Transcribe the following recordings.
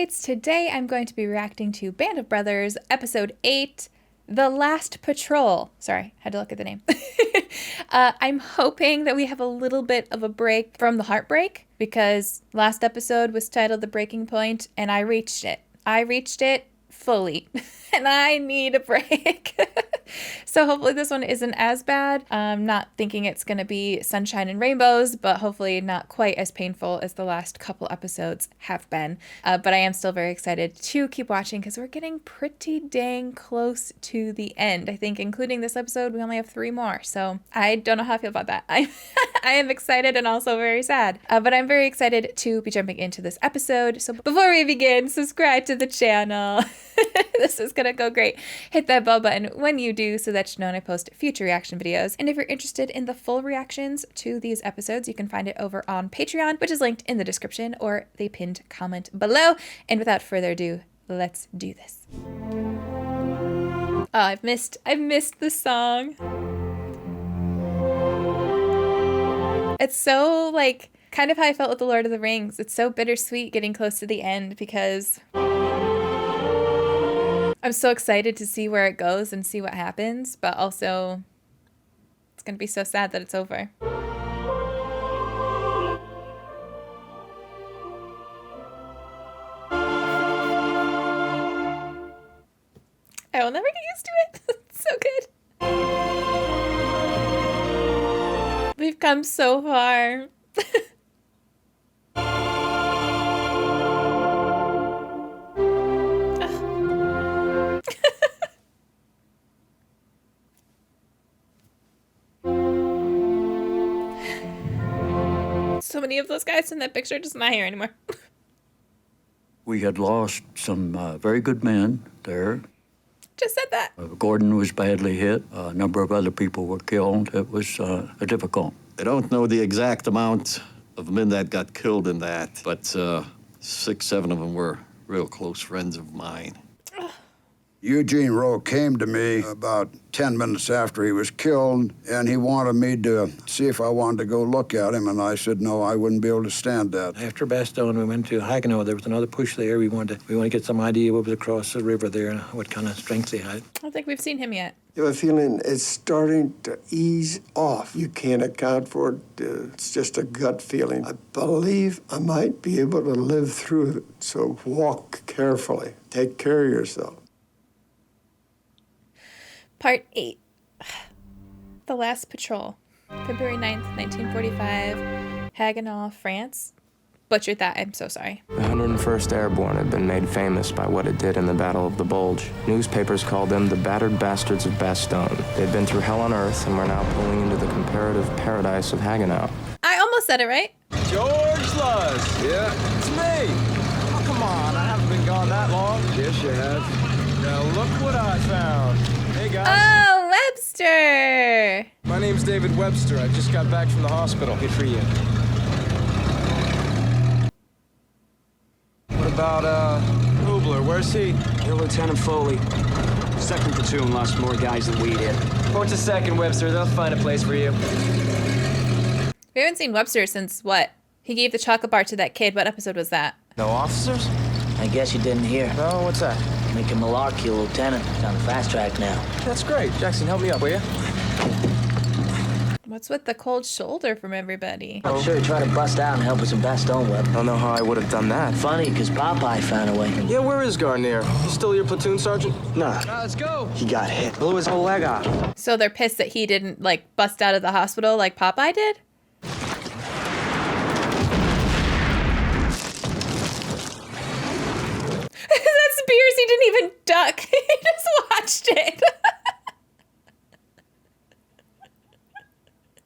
shoutout. Today I'm going to be reacting to Band of Brothers, episode 8, The Last Patrol. Sorry, had to look at the name. I'm hoping that we have a little bit of a break from the heartbreak because last episode was titled The Breaking Point and I reached it. I reached it fully and I need a break. So hopefully this one isn't as bad. I'm not thinking it's going to be sunshine and rainbows, but hopefully not quite as painful as the last couple episodes have been. But I am still very excited to keep watching because we're getting pretty dang close to the end. I think including this episode, we only have 3 more. So I don't know how I feel about that. I am excited and also very sad. But I'm very excited to be jumping into this episode. So before we begin, subscribe to the channel. This is going to go great. Hit that bell button when you do so that you know when I post future reaction videos. And if you're interested in the full reactions to these episodes, you can find it over on Patreon, which is linked in the description or the pinned comment below. And without further ado, let's do this. Oh, I've missed the song. It's so like kind of how I felt with The Lord of the Rings. It's so bittersweet getting close to the end because I'm so excited to see where it goes and see what happens, but also it's going to be so sad that it's over. I will never get used to it. It's so good. We've come so far. So many of those guys in that picture just not here anymore. We had lost some very good men there. Just said that. Gordon was badly hit. A number of other people were killed. It was difficult. I don't know the exact amount of men that got killed in that, but 6, 7 of them were real close friends of mine. Eugene Rowe came to me about 10 minutes after he was killed, and he wanted me to see if I wanted to go look at him, and I said, no, I wouldn't be able to stand that. After Bastogne, we went to Haguenau. There was another push there. We wanted to get some idea what was across the river there and what kind of strength they had. I don't think we've seen him yet. You have a feeling it's starting to ease off. You can't account for it. It's just a gut feeling. I believe I might be able to live through it, so walk carefully. Take care of yourself. Part 8. The Last Patrol. February 9th, 1945. Hagenau, France. Butchered that, I'm so sorry. The 101st Airborne had been made famous by what it did in the Battle of the Bulge. Newspapers called them the battered bastards of Bastogne. They'd been through hell on earth and were now pulling into the comparative paradise of Haguenau. I almost said it right. George Lush. Yeah, it's me. Oh, come on, I haven't been gone that long. Yes, you have. Now look what I found. Hey, guys. Oh, Webster! My name's David Webster. I just got back from the hospital. Good for you. What about, Hubler? Where's he? Here, Lieutenant Foley. 2nd platoon lost more guys than we did. Report to 2nd, Webster. They'll find a place for you. We haven't seen Webster since what? He gave the chocolate bar to that kid. What episode was that? No officers? I guess you didn't hear. No, what's that? Making Malarkey a lieutenant. He's on the fast track now. That's great. Jackson, help me up, will you? What's with the cold shoulder from everybody? I'm sure he tried to bust out and help us in Bastogne, Web. Don't know how I would have done that. Funny, because Popeye found a way. Yeah, where is Garnier? He's still your platoon sergeant? Nah. Let's go. He got hit. Blew his whole leg off. So they're pissed that he didn't, like, bust out of the hospital like Popeye did? That Spears, he didn't even duck. He just watched it.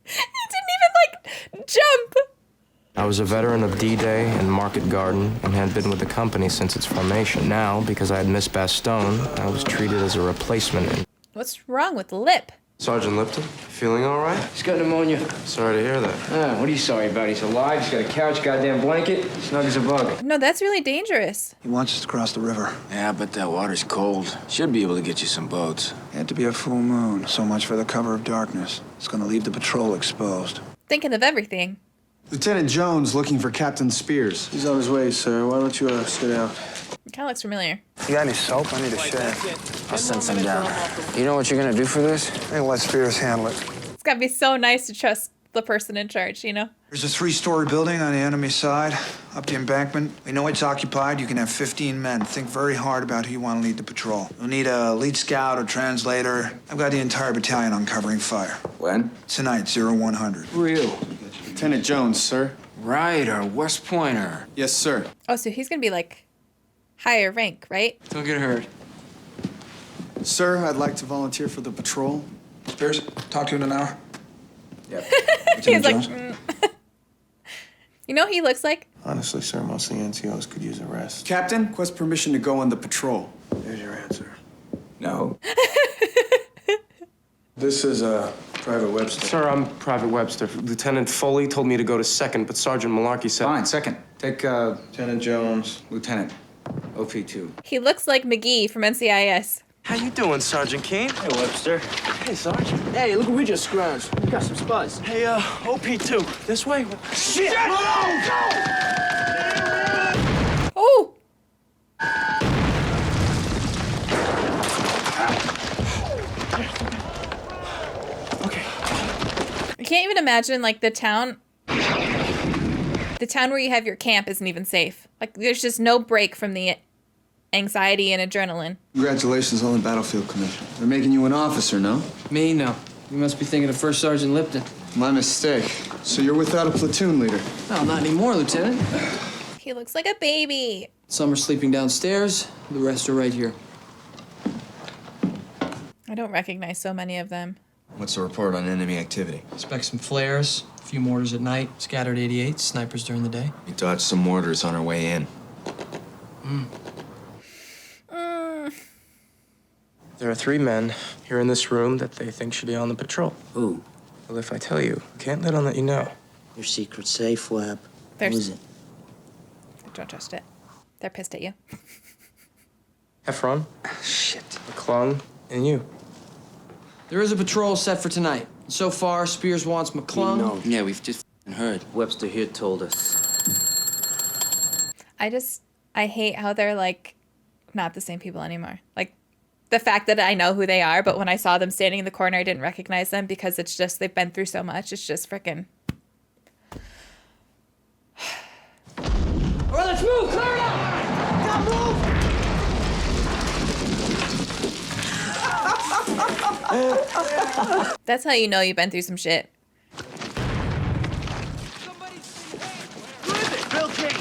He didn't even, like, jump. I was a veteran of D-Day and Market Garden and had been with the company since its formation. Now, because I had missed Bastogne, I was treated as a replacement. What's wrong with Lip? Sergeant Lipton, feeling all right? He's got pneumonia. Sorry to hear that. What are you sorry about? He's alive. He's got a couch, goddamn blanket. Snug as a bug. No, that's really dangerous. He wants us to cross the river. Yeah, but that water's cold. Should be able to get you some boats. Had to be a full moon. So much for the cover of darkness. It's gonna leave the patrol exposed. Thinking of everything. Lieutenant Jones looking for Captain Spears. He's on his way, sir. Why don't you sit down? Kind of looks familiar. You got any soap? I need a shave. I'll send some down. You know what you're gonna do for this? Hey, let Spears handle it. It's gotta be so nice to trust the person in charge, you know? There's a 3-story building on the enemy side, up the embankment. We know it's occupied. You can have 15 men. Think very hard about who you want to lead the patrol. You'll need a lead scout or translator. I've got the entire battalion on covering fire. When? Tonight, 0100. Who are you? Lieutenant Jones, sir. Ryder, West Pointer. Yes, sir. Oh, so he's gonna be like higher rank, right? Don't get hurt. Sir, I'd like to volunteer for the patrol. Spears, talk to you in an hour. Yep. He's like, You know what he looks like? Honestly, sir, most of the NCOs could use a rest. Captain, request permission to go on the patrol. There's your answer. No. This is Private Webster. Sir, I'm Private Webster. Lieutenant Foley told me to go to second, but Sergeant Malarkey said... Fine, second. Take, Lieutenant Jones. Lieutenant. OP2. He looks like McGee from NCIS. How you doing, Sergeant Kane? Hey, Webster. Hey, Sergeant. Hey, look what we just scrounged. We got some spies. Hey, OP2. This way. Shit! Oh! Okay. I can't even imagine, like, the town where you have your camp isn't even safe. Like, there's just no break from the anxiety and adrenaline. Congratulations on the battlefield commission. They're making you an officer, no? Me? No. You must be thinking of First Sergeant Lipton. My mistake. So you're without a platoon leader? No, not anymore, Lieutenant. He looks like a baby. Some are sleeping downstairs. The rest are right here. I don't recognize so many of them. What's the report on enemy activity? Expect some flares, a few mortars at night, scattered 88s, snipers during the day. We dodged some mortars on our way in. There are 3 men here in this room that they think should be on the patrol. Who? Well, if I tell you, can't let on that you know. Your secret safe, Web. There's... Who is it? I don't trust it. They're pissed at you. Heffron, Shit. McClung, and you. There is a patrol set for tonight. So far, Spears wants McClung. No. Yeah, we've just heard. Webster here told us. I hate how they're, like, not the same people anymore. Like, the fact that I know who they are, but when I saw them standing in the corner, I didn't recognize them because it's just, they've been through so much. It's just frickin'. All right, let's move! Clear it out! Got move! That's how you know you've been through some shit. Bill King!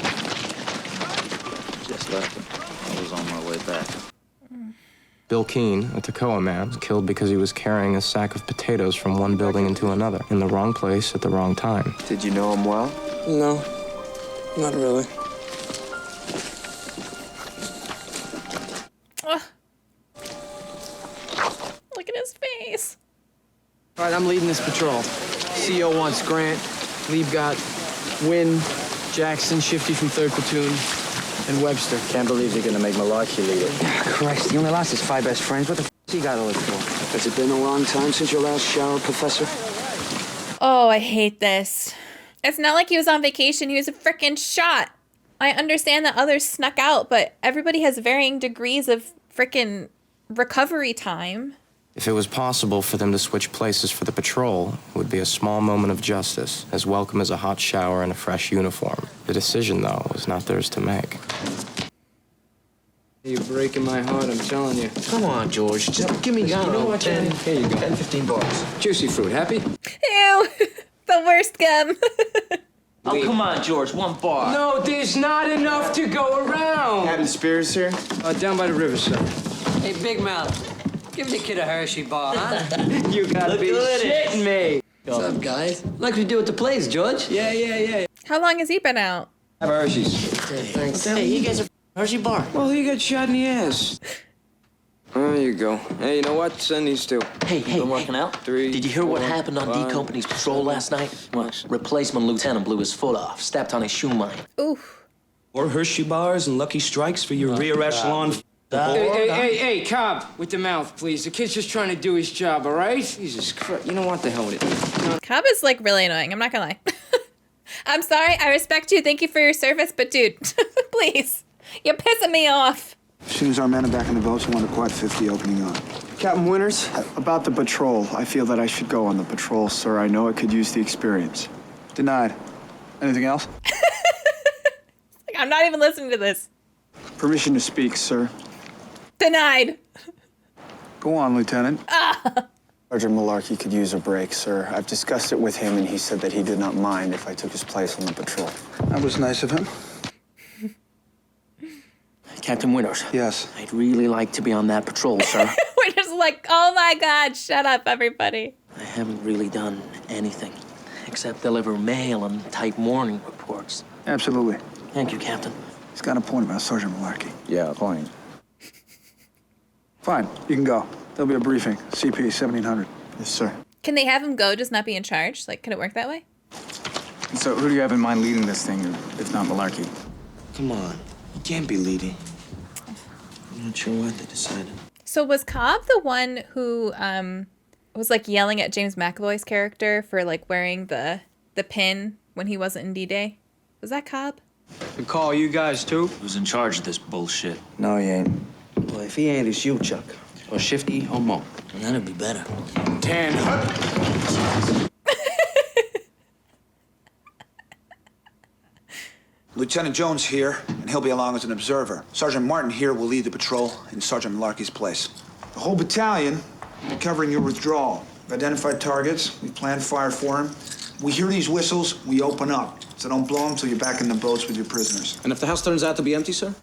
Just left him. I was on my way back. Bill Keene, a Toccoa man, was killed because he was carrying a sack of potatoes from one building into another, in the wrong place at the wrong time. Did you know him well? No, not really. Ugh. Look at his face. All right, I'm leading this patrol. CO wants Grant, Lieb got Wynn, Jackson, Shifty from 3rd Platoon, and Webster. Can't believe you're gonna make Malarkey lead it. Christ, he only lost his 5 best friends. What the f*** he got to live for? Has it been a long time since your last shower, Professor? Oh, I hate this. It's not like he was on vacation. He was frickin' shot. I understand that others snuck out, but everybody has varying degrees of frickin' recovery time. If it was possible for them to switch places for the patrol, it would be a small moment of justice, as welcome as a hot shower and a fresh uniform. The decision, though, was not theirs to make. You're breaking my heart, I'm telling you. Come on, George. Just give me, You know what, 10. Here you go. 10, 15 bucks. Juicy fruit, happy? Ew, the worst gum. Oh, come on, George. 1 bar. No, there's not enough to go around. Captain Spears here? Down by the riverside. Hey, Big Mouth. Give the kid a Hershey bar, huh? You gotta be shitting me. What's up, guys? Like we do with the plays, George? Yeah. How long has he been out? Have Hershey's. Thanks. Hey, you guys are Hershey bar. Well, he got shot in the ass. There you go. Hey, you know what? Send these two. Hey, Been working out? 3. Did you hear what 4, happened on 5. D Company's patrol last night? Well, replacement lieutenant blew his foot off, stepped on his shoe mine. Oof. Or Hershey bars and Lucky Strikes for your rear echelon. Hey, Cobb, with the mouth, please. The kid's just trying to do his job, all right? Jesus Christ. You know what? The hell with it. Cobb is, like, really annoying. I'm not gonna lie. I'm sorry. I respect you. Thank you for your service. But, dude, please. You're pissing me off. As soon as our men are back in the boats, I want a quad 50 opening on. Captain Winters, about the patrol. I feel that I should go on the patrol, sir. I know I could use the experience. Denied. Anything else? Like, I'm not even listening to this. Permission to speak, sir. Denied. Go on, Lieutenant. Sergeant Malarkey could use a break, sir. I've discussed it with him, and he said that he did not mind if I took his place on the patrol. That was nice of him. Captain Winters. Yes. I'd really like to be on that patrol, sir. We're just like, oh my God, shut up, everybody. I haven't really done anything except deliver mail and type morning reports. Absolutely. Thank you, Captain. He's got a point about Sergeant Malarkey. Yeah, point. Fine, you can go. There'll be a briefing. CP 1700. Yes, sir. Can they have him go, just not be in charge? Like, can it work that way? So who do you have in mind leading this thing, if not Malarkey? Come on. You can't be leading. I'm not sure what they decided. So was Cobb the one who was like yelling at James McAvoy's character for like wearing the pin when he wasn't in D-Day? Was that Cobb? Good call, you guys too? Who's in charge of this bullshit? No, he ain't. Well, if he ain't, it's you, Chuck. Or Shifty or Mo. And that'd be better. 10. Lieutenant Jones here, and he'll be along as an observer. Sergeant Martin here will lead the patrol in Sergeant Malarkey's place. The whole battalion will be covering your withdrawal. We've identified targets. We planned fire for them. We hear these whistles, we open up. So don't blow them till you're back in the boats with your prisoners. And if the house turns out to be empty, sir?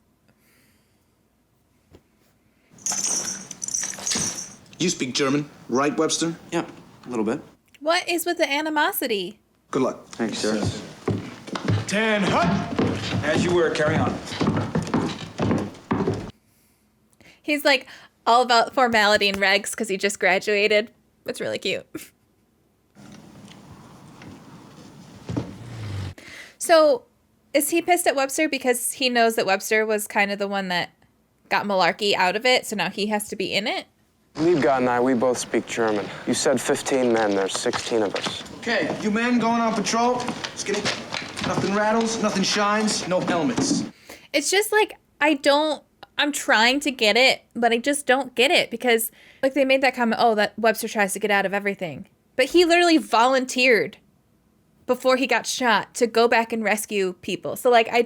You speak German, right, Webster? Yeah, a little bit. What is with the animosity? Good luck. Thanks, sir. 10, hut! As you were, carry on. He's like all about formality and regs because he just graduated. It's really cute. So is he pissed at Webster because he knows that Webster was kind of the one that got Malarkey out of it, so now he has to be in it? Liebgott and I, we both speak German. You said 15 men, there's 16 of us. Okay, you men going on patrol? Skinny. Nothing rattles, nothing shines, no helmets. It's just like, I'm trying to get it, but I just don't get it because like they made that comment, oh, that Webster tries to get out of everything. But he literally volunteered before he got shot to go back and rescue people. So like, I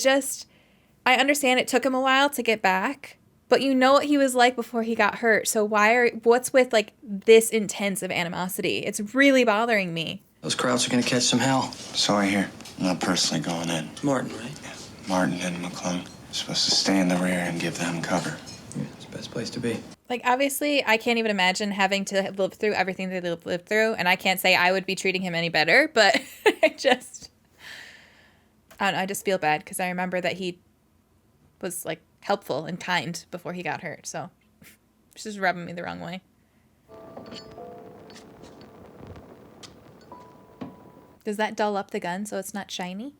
understand it took him a while to get back, but you know what he was like before he got hurt. So what's with like this intense of animosity? It's really bothering me. Those crowds are gonna catch some hell. So I hear. I'm not personally going in. Martin, right? Yeah. Martin and McClung. Supposed to stay in the rear and give them cover. Yeah, it's the best place to be. Like, obviously, I can't even imagine having to live through everything they lived through, and I can't say I would be treating him any better, but I don't know, I just feel bad, because I remember that he was, like, helpful and kind before he got hurt, so it's just rubbing me the wrong way. Does that dull up the gun so it's not shiny?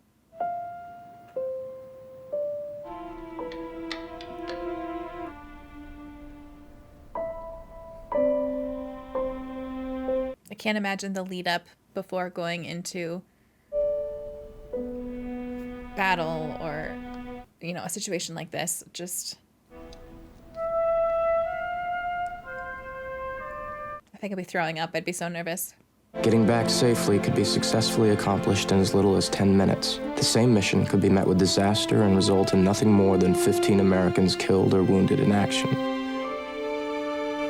I can't imagine the lead up before going into battle or, you know, a situation like this. Just, I think I'd be throwing up. I'd be so nervous. Getting back safely could be successfully accomplished in as little as 10 minutes. The same mission could be met with disaster and result in nothing more than 15 Americans killed or wounded in action.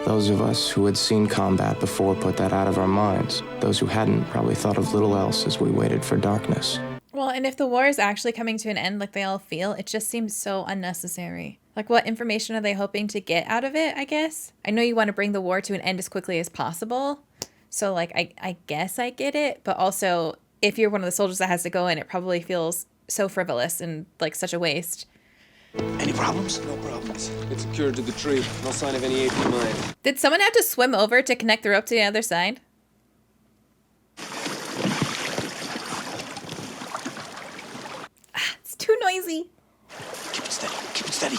Those of us who had seen combat before put that out of our minds. Those who hadn't probably thought of little else as we waited for darkness. Well, and if the war is actually coming to an end like they all feel, it just seems so unnecessary. Like, what information are they hoping to get out of it, I guess? I know you want to bring the war to an end as quickly as possible. So, like, I guess I get it. But also, if you're one of the soldiers that has to go in, it probably feels so frivolous and, like, such a waste. Any problems? No problems. It's secured to the tree. No sign of any AP mine. Did someone have to swim over to connect the rope to the other side? It's too noisy. Keep it steady. Keep it steady.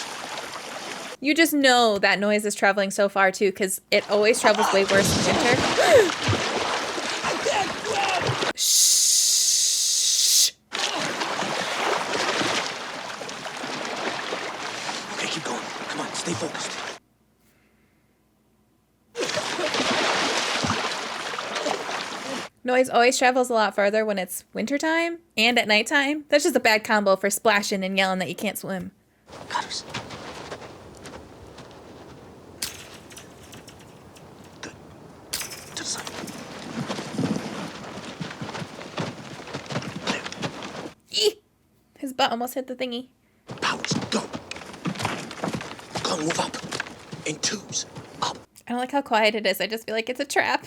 You just know that noise is traveling so far, too, because it always travels way worse in winter. Shh. going. Come on, stay focused. Noise always travels a lot farther when it's wintertime and at nighttime. That's just a bad combo for splashing and yelling that you can't swim. Cutters. Good. To the side. Eee! His butt almost hit the thingy. Powers, go. Go, move up. In twos. Up. I don't like how quiet it is. I just feel like it's a trap.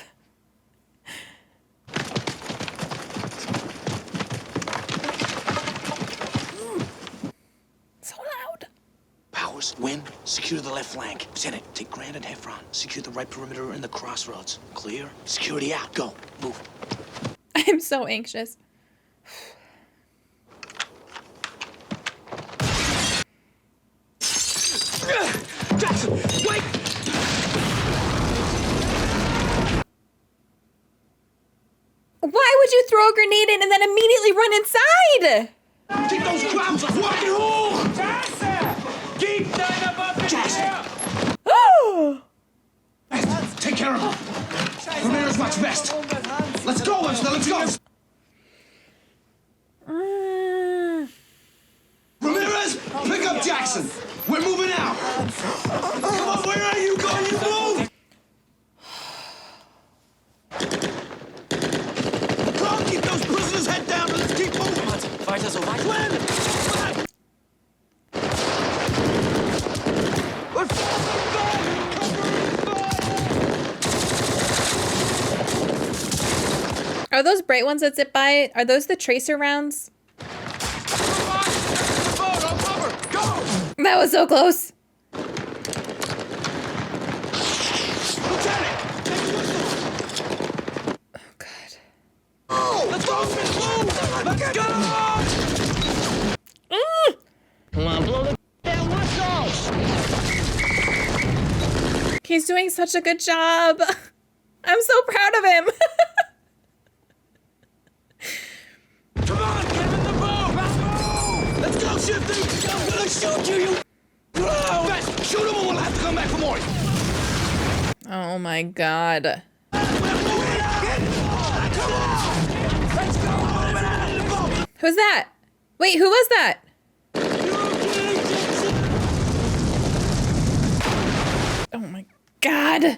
So loud. Powers, Win, secure the left flank. Lieutenant, take Grant and Heffron. Secure the right perimeter and the crossroads. Clear. Security out. Go. Move. I'm so anxious. Jackson, wait! Why would you throw a grenade in and then immediately run inside? Keep those crowds walking home! Jackson! Keep that above the Jackson! Oh! Take care of him. Ramirez watch best. Let's go, Webster, let's go! Ramirez, pick up Jackson! We're moving out! Come on, where are you going? You move! Come on, keep those prisoners head down and let's keep moving! Weiter so, weiter. Are those bright ones that zip by, are those the tracer rounds? That was so close. Oh, God. Let's go! Let's go! Come on, blow the down. Let's go! He's doing such a good job. I'm so proud of him. Come on, get in the boat! Let's go, Shifty! I'm gonna shoot you, you... Best, shoot him or we'll have to come back for more! Oh my God. Who's that? Wait, who was that? Oh my God.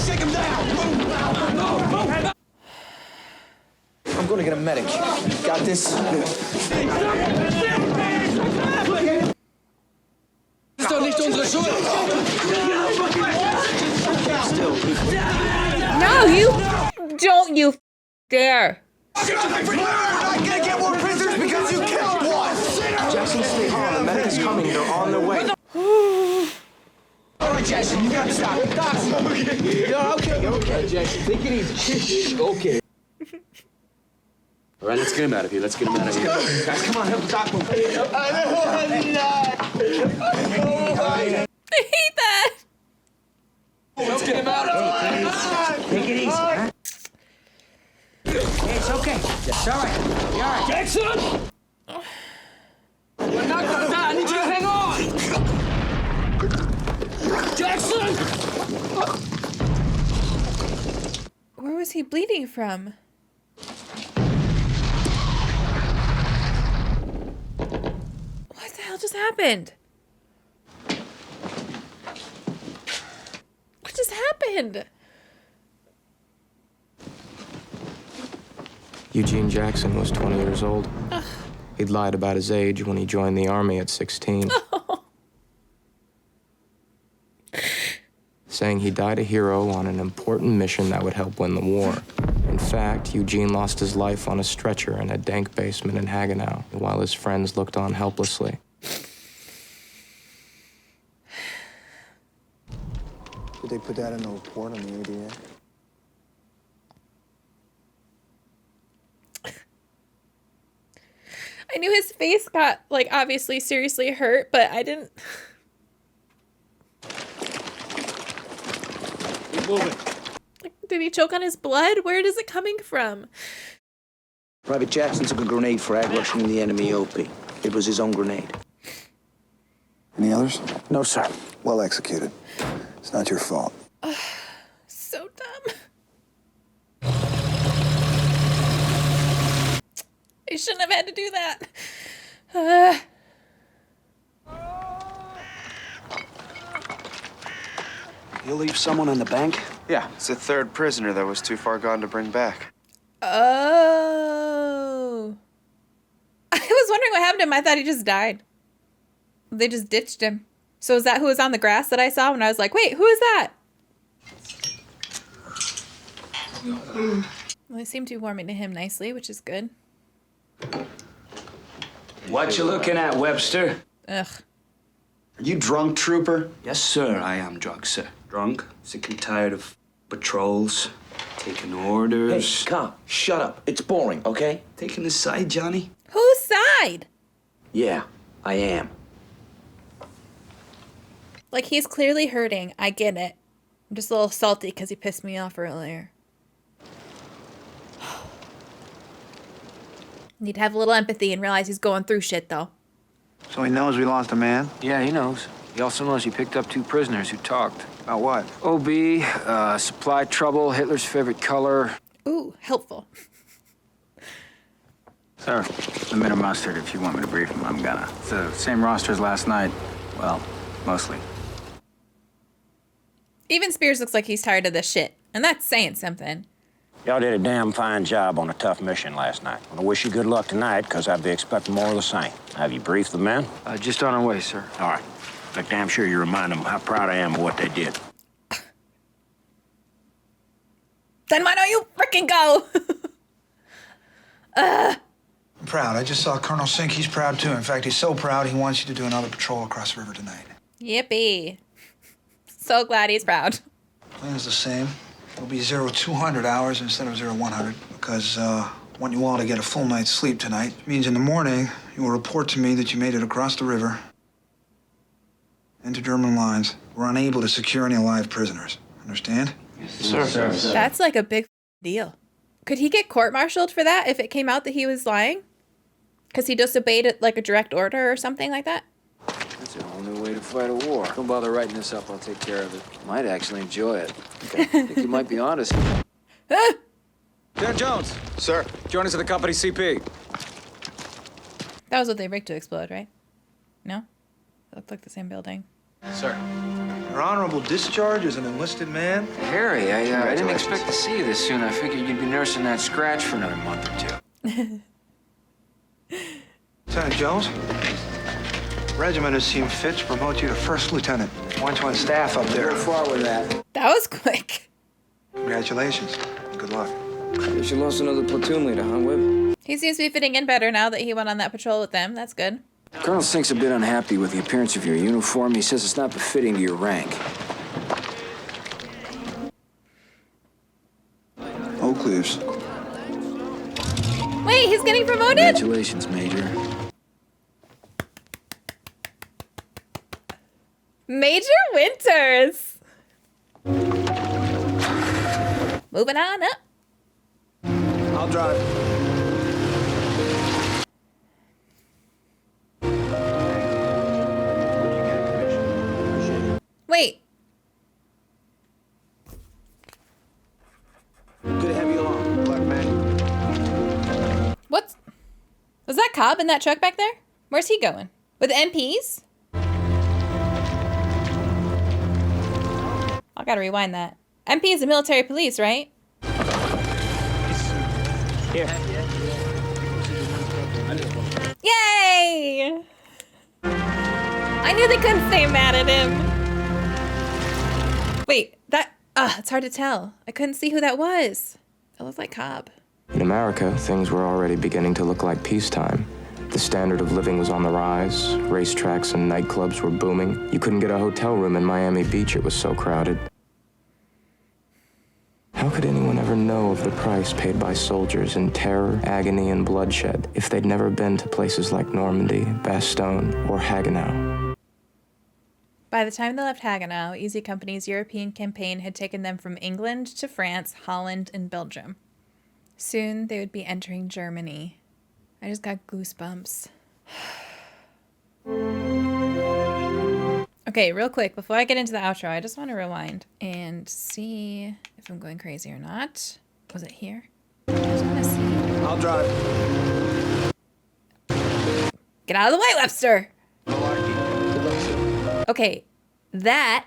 Shake him down! I'm going to get a medic. Got this? Ist doch nicht unsere Schuld! No, you don't you dare. We're not gonna get more prisoners because you killed one! Jackson, stay calm. The medic is coming. They're on their way. All right, Jackson, you gotta stop. You're okay. You're okay, Jackson. Take it easy. Okay. All right, let's get him out of here. Let's get him out of here. Guys, come on, help the doc move. I hate that. Let's get him out. Take it easy, huh? Hey, it's okay. It's all right. You're all right. Jackson! We're not gonna die. I need you to hang on. Jackson! Where was he bleeding from? What the hell just happened? What just happened? Eugene Jackson was 20 years old. Ugh. He'd lied about his age when he joined the Army at 16. Saying he died a hero on an important mission that would help win the war. In fact, Eugene lost his life on a stretcher in a dank basement in Haguenau while his friends looked on helplessly. Did they put that in the report on the ADA? I knew his face got, like, obviously seriously hurt, but I didn't... Keep moving. Like, did he choke on his blood? Where is it coming from? Private Jackson took a grenade frag rushing the enemy OP. It was his own grenade. Any others? No, sir. Well executed. It's not your fault. So dumb. I shouldn't have had to do that. You leave someone on the bank? Yeah, it's a third prisoner that was too far gone to bring back. Oh. I was wondering what happened to him. I thought he just died. They just ditched him. So is that who was on the grass that I saw when I was like, wait, who is that? Well, they seem to be warming to him nicely, which is good. What you looking at, Webster? Ugh. Are you drunk, trooper? Yes, sir, I am drunk, sir. Drunk? Sick and tired of patrols, taking orders. Hey, cop, shut up. It's boring, okay? Taking the side, Johnny? Whose side? Yeah, I am. Like, he's clearly hurting. I get it. I'm just a little salty because he pissed me off earlier. Need to have a little empathy and realize he's going through shit, though. So he knows we lost a man? Yeah, he knows. He also knows he picked up 2 prisoners who talked. About what? OB, supply trouble, Hitler's favorite color. Ooh, helpful. Sir, the minute mustard, if you want me to brief him, I'm gonna. It's the same roster as last night. Well, mostly. Even Spears looks like he's tired of this shit. And that's saying something. Y'all did a damn fine job on a tough mission last night. I wish you good luck tonight, because I'd be expecting more of the same. Have you briefed the men? Just on our way, sir. All right. Make damn sure you remind them how proud I am of what they did. Then why don't you frickin' go? I'm proud. I just saw Colonel Sink. He's proud, too. In fact, he's so proud he wants you to do another patrol across the river tonight. Yippee. So glad he's proud. Plan's the same. It'll be 0200 hours instead of 0100 because I want you all to get a full night's sleep tonight. It means in the morning, you will report to me that you made it across the river into German lines. We're unable to secure any alive prisoners. Understand? Yes, sir. That's like a big deal. Could he get court-martialed for that if it came out that he was lying? Because he disobeyed it like a direct order or something like that? That's a whole new way to fight a war. Don't bother writing this up. I'll take care of it. Might actually enjoy it. I think you might be honest. Dan Jones. Sir. Join us at the company CP. That was what they rigged to explode, right? No? It looked like the same building. Sir. Your honorable discharge as an enlisted man? Harry, I didn't expect to see you this soon. I figured you'd be nursing that scratch for another month or 2. Lieutenant Jones? Regiment has seen fit to promote you to first lieutenant. One to staff up there. Go far with that. That was quick. Congratulations. Good luck. Guess you lost another platoon leader, huh, Wib? He seems to be fitting in better now that he went on that patrol with them. That's good. Colonel Sink's a bit unhappy with the appearance of your uniform. He says it's not befitting to your rank. Oak leaves. Wait, he's getting promoted? Congratulations, Major. Major Winters. Moving on up. I'll drive. Wait. Good to have you along, black man. What's... Was that Cobb in that truck back there? Where's he going? With MPs? I gotta rewind that. MP is the military police, right? Here. Yay! I knew they couldn't stay mad at him. Wait, that... it's hard to tell. I couldn't see who that was. It looked like Cobb. In America, things were already beginning to look like peacetime. The standard of living was on the rise. Racetracks and nightclubs were booming. You couldn't get a hotel room in Miami Beach, it was so crowded. How could anyone ever know of the price paid by soldiers in terror, agony, and bloodshed if they'd never been to places like Normandy, Bastogne, or Haguenau? By the time they left Hagenau, Easy Company's European campaign had taken them from England to France, Holland, and Belgium. Soon they would be entering Germany. I just got goosebumps. Okay, real quick, before I get into the outro, I just want to rewind and see if I'm going crazy or not. Was it here? I just want to see. I'll drive. Get out of the way, Webster! Okay, that,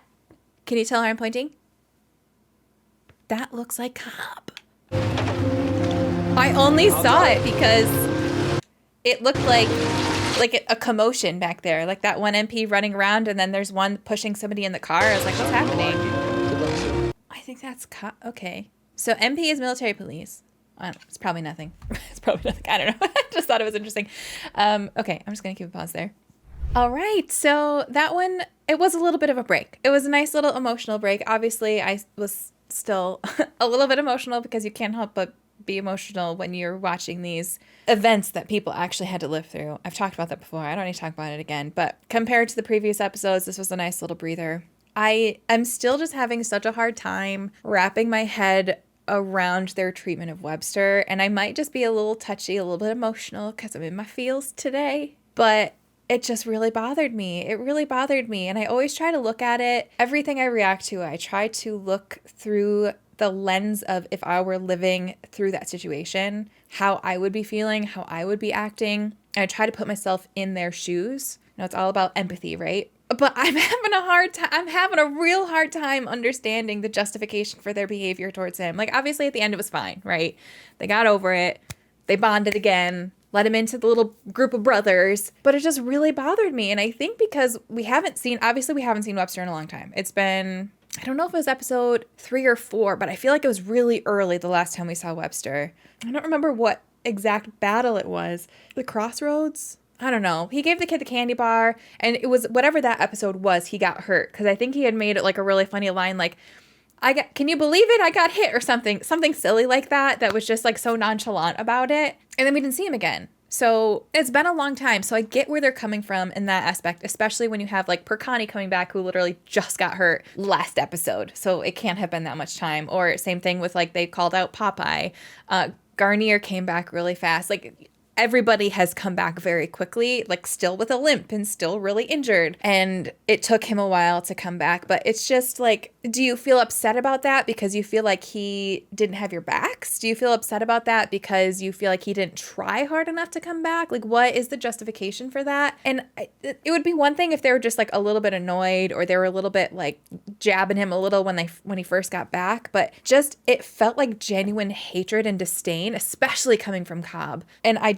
can you tell how I'm pointing? That looks like Cobb. I only saw it because it looked like a commotion back there. Like that one MP running around and then there's one pushing somebody in the car. I was like, what's happening? I think that's Cobb. Okay. So MP is military police. I don't know. It's probably nothing. It's probably nothing. I don't know. I just thought it was interesting. Okay, I'm just going to keep a pause there. All right, so that one, it was a little bit of a break. It was a nice little emotional break. Obviously, I was still a little bit emotional because you can't help but be emotional when you're watching these events that people actually had to live through. I've talked about that before. I don't need to talk about it again. But compared to the previous episodes, this was a nice little breather. I am still just having such a hard time wrapping my head around their treatment of Webster. And I might just be a little touchy, a little bit emotional because I'm in my feels today. But it just really bothered me. It really bothered me. And I always try to look at it. Everything I react to, I try to look through the lens of if I were living through that situation, how I would be feeling, how I would be acting. And I try to put myself in their shoes. You know, it's all about empathy, right? But I'm having a hard time. I'm having a real hard time understanding the justification for their behavior towards him. Like, obviously at the end it was fine, right? They got over it. They bonded again. Let him into the little group of brothers. But it just really bothered me. And I think because we haven't seen Webster in a long time. It's been, I don't know if it was episode 3 or 4, but I feel like it was really early the last time we saw Webster. I don't remember what exact battle it was. The Crossroads? I don't know. He gave the kid the candy bar, and it was whatever that episode was, he got hurt. Because I think he had made it like a really funny line, like, can you believe it? I got hit, or something silly like that was just like so nonchalant about it. And then we didn't see him again. So it's been a long time. So I get where they're coming from in that aspect, especially when you have like Percani coming back, who literally just got hurt last episode. So it can't have been that much time. Or same thing with like, they called out Popeye. Garnier came back really fast. Like, everybody has come back very quickly, like still with a limp and still really injured. And it took him a while to come back. But it's just like, do you feel upset about that because you feel like he didn't have your backs? Do you feel upset about that because you feel like he didn't try hard enough to come back? Like, what is the justification for that? And it would be one thing if they were just like a little bit annoyed, or they were a little bit like jabbing him a little when he first got back. But just, it felt like genuine hatred and disdain, especially coming from Cobb. And I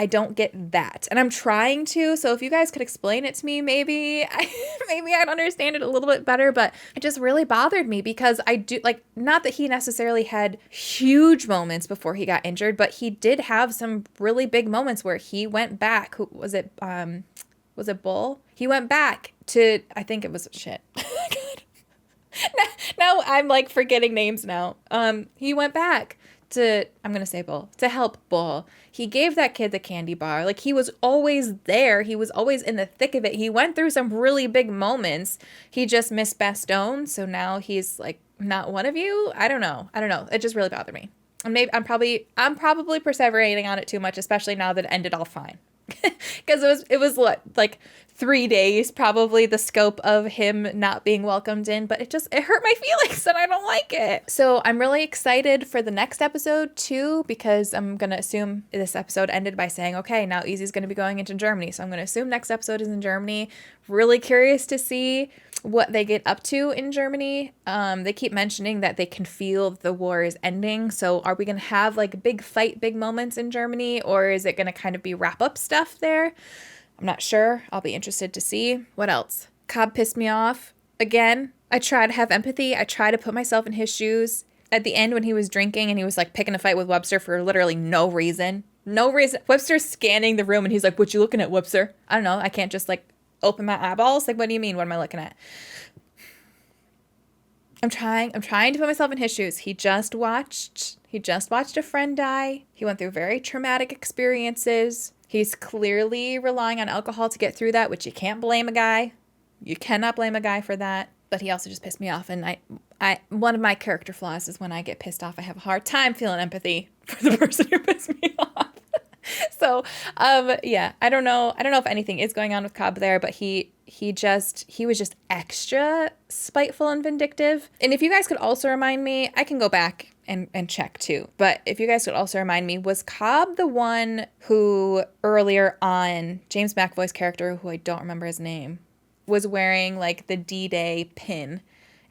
don't get that. And I'm trying to, so if you guys could explain it to me, maybe I'd understand it a little bit better. But it just really bothered me because I do, like, not that he necessarily had huge moments before he got injured, but he did have some really big moments where he went back. Who was it? Was it Bull? He went back to, I think it was, shit. Now I'm like forgetting names now. He went back to, I'm going to say Bull, to help Bull. He gave that kid the candy bar. Like, he was always there. He was always in the thick of it. He went through some really big moments. He just missed Bastogne, so now he's like not one of you. I don't know. It just really bothered me. And maybe I'm probably perseverating on it too much, especially now that it ended all fine. Because it was what, like 3 days probably, the scope of him not being welcomed in, but it hurt my feelings and I don't like it. So I'm really excited for the next episode too, because I'm gonna assume this episode ended by saying, okay, now Easy's gonna be going into Germany, so I'm gonna assume next episode is in Germany. Really curious to see what they get up to in Germany. They keep mentioning that they can feel the war is ending. So are we going to have like big fight, big moments in Germany, or is it going to kind of be wrap up stuff there? I'm not sure. I'll be interested to see. What else? Cobb pissed me off. Again, I try to have empathy. I try to put myself in his shoes. At the end when he was drinking and he was like picking a fight with Webster for literally no reason. No reason. Webster's scanning the room and he's like, what you looking at, Webster? I don't know. I can't just like open my eyeballs. Like, what do you mean? What am I looking at? I'm trying to put myself in his shoes. He just watched a friend die. He went through very traumatic experiences. He's clearly relying on alcohol to get through that, which you can't blame a guy. You cannot blame a guy for that. But he also just pissed me off. And I one of my character flaws is when I get pissed off, I have a hard time feeling empathy for the person who pissed me off. So, yeah, I don't know if anything is going on with Cobb there, but he was just extra spiteful and vindictive. And if you guys could also remind me, I can go back and check too, but if you guys could also remind me, was Cobb the one who earlier on, James McAvoy's character, who I don't remember his name, was wearing like the D-Day pin,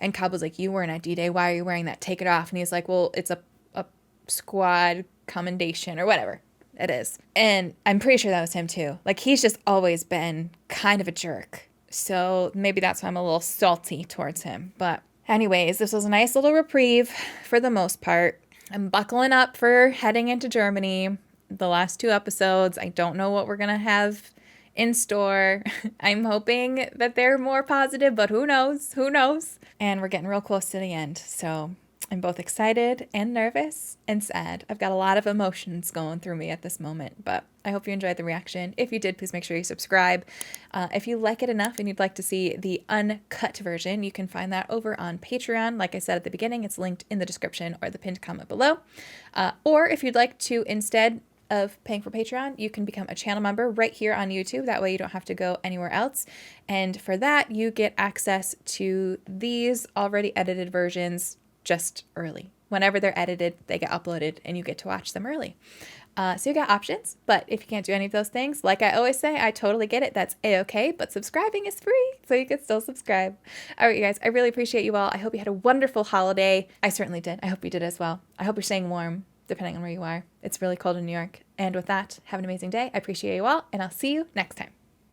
and Cobb was like, you weren't at D-Day, why are you wearing that? Take it off. And he's like, well, it's a squad commendation or whatever it is. And I'm pretty sure that was him too. Like, he's just always been kind of a jerk. So maybe that's why I'm a little salty towards him. But anyways, this was a nice little reprieve for the most part. I'm buckling up for heading into Germany. The last 2 episodes, I don't know what we're going to have in store. I'm hoping that they're more positive, but who knows? Who knows? And we're getting real close to the end. So I'm both excited and nervous and sad. I've got a lot of emotions going through me at this moment, but I hope you enjoyed the reaction. If you did, please make sure you subscribe. If you like it enough and you'd like to see the uncut version, you can find that over on Patreon. Like I said at the beginning, it's linked in the description or the pinned comment below. Or if you'd like to, instead of paying for Patreon, you can become a channel member right here on YouTube. That way you don't have to go anywhere else. And for that, you get access to these already edited versions just early. Whenever they're edited, they get uploaded and you get to watch them early. So you got options, but if you can't do any of those things, like I always say, I totally get it. That's a-okay, but subscribing is free, so you can still subscribe. All right, you guys, I really appreciate you all. I hope you had a wonderful holiday. I certainly did. I hope you did as well. I hope you're staying warm, depending on where you are. It's really cold in New York. And with that, have an amazing day. I appreciate you all, and I'll see you next time.